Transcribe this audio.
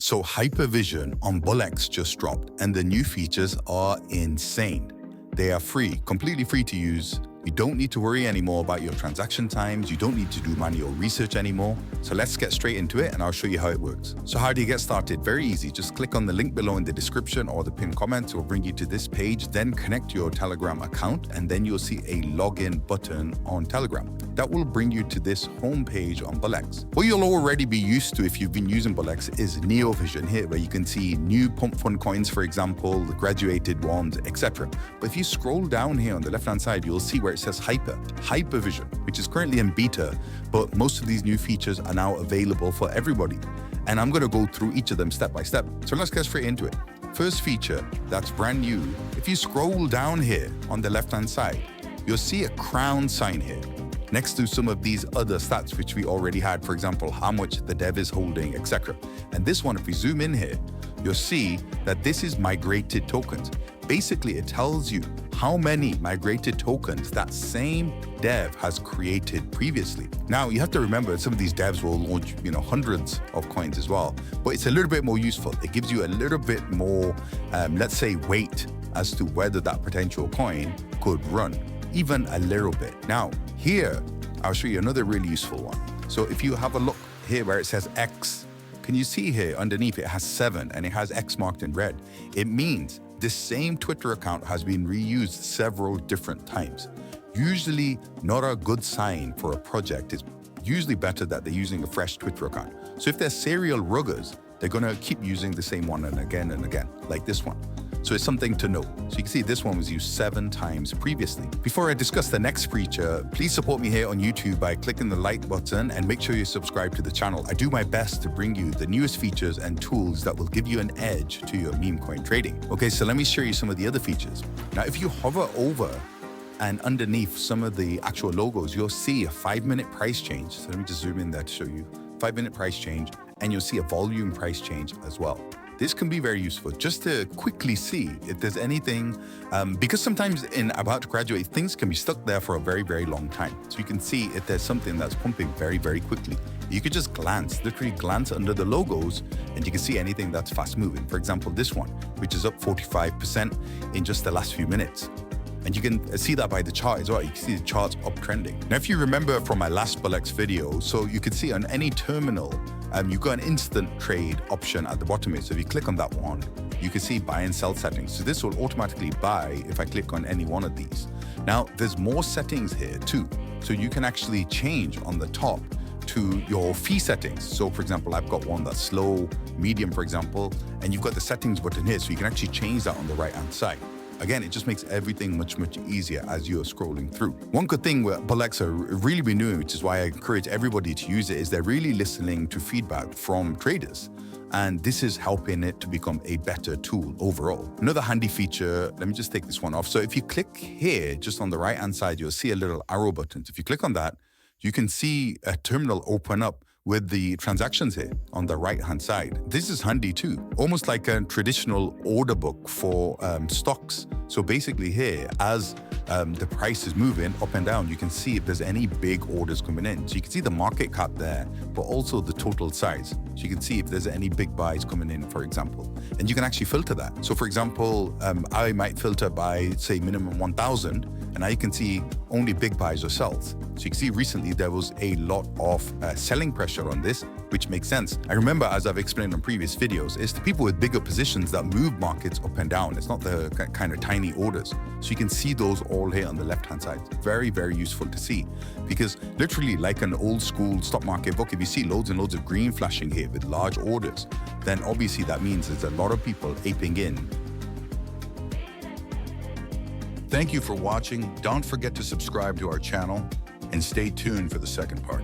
So HYPERVISION on BullX just dropped, and the new features are insane. They are free, completely free to use. You don't need to worry anymore about your transaction times. You don't need to do manual research anymore. So let's get straight into it and I'll show you how it works. So how do you get started? Very easy. Just click on the link below in the description or the pinned comment. It will bring you to this page. Then connect your Telegram account and then you'll see a login button on Telegram. That will bring you to this home page on BullX. What you'll already be used to if you've been using BullX is NeoVision here, where you can see new pump fund coins, for example, the graduated ones, etc. But if you scroll down here on the left-hand side, you'll see where it says HYPERVISION, which is currently in beta, but most of these new features are now available for everybody. And I'm gonna go through each of them step by step. So let's get straight into it. First feature that's brand new, if you scroll down here on the left-hand side, you'll see a crown sign here, next to some of these other stats which we already had, for example, how much the dev is holding, etc. And this one, if we zoom in here, you'll see that this is migrated tokens. Basically, it tells you how many migrated tokens that same dev has created previously. Now, you have to remember some of these devs will launch, hundreds of coins as well, but it's a little bit more useful. It gives you a little bit more, let's say, weight as to whether that potential coin could run, even a little bit. Now, here, I'll show you another really useful one. So if you have a look here where it says X, can you see here underneath it has 7 and it has X marked in red? It means this same Twitter account has been reused several different times. Usually not a good sign for a project. It's usually better that they're using a fresh Twitter account. So if they're serial ruggers, they're gonna keep using the same one and again, like this one. So it's something to know. So you can see this one was used 7 times previously. Before I discuss the next feature, please support me here on YouTube by clicking the like button and make sure you subscribe to the channel. I do my best to bring you the newest features and tools that will give you an edge to your meme coin trading. Okay, so let me show you some of the other features. Now, if you hover over and underneath some of the actual logos, you'll see a 5-minute price change. So let me just zoom in there to show you 5-minute price change, and you'll see a volume price change as well. This can be very useful just to quickly see if there's anything, because sometimes in about to graduate, things can be stuck there for a very, very long time. So you can see if there's something that's pumping very, very quickly. You could just literally glance under the logos and you can see anything that's fast moving. For example, this one, which is up 45% in just the last few minutes. And you can see that by the chart as well. You can see the chart's uptrending. Now, if you remember from my last BullX video, so you can see on any terminal, you've got an instant trade option at the bottom here. So if you click on that one, you can see buy and sell settings. So this will automatically buy if I click on any one of these. Now, there's more settings here too. So you can actually change on the top to your fee settings. So for example, I've got one that's slow, medium, for example, and you've got the settings button here. So you can actually change that on the right-hand side. Again, it just makes everything much, much easier as you're scrolling through. One good thing what BullX are really been doing, which is why I encourage everybody to use it, is they're really listening to feedback from traders. And this is helping it to become a better tool overall. Another handy feature, let me just take this one off. So if you click here, just on the right-hand side, you'll see a little arrow button. So if you click on that, you can see a terminal open up with the transactions here on the right-hand side. This is handy too, almost like a traditional order book for stocks. So basically here, as the price is moving up and down, you can see if there's any big orders coming in. So you can see the market cap there, but also the total size. So you can see if there's any big buys coming in, for example. And you can actually filter that. So for example, I might filter by, say, minimum 1,000, and now you can see only big buys or sells. So you can see recently there was a lot of selling pressure on this, which makes sense. I remember, as I've explained on previous videos, it's the people with bigger positions that move markets up and down. It's not the kind of tiny orders. So you can see those all here on the left-hand side. Very, very useful to see, because literally like an old school stock market book, if you see loads and loads of green flashing here with large orders, then obviously that means there's a lot of people aping in. Thank you for watching. Don't forget to subscribe to our channel and stay tuned for the second part.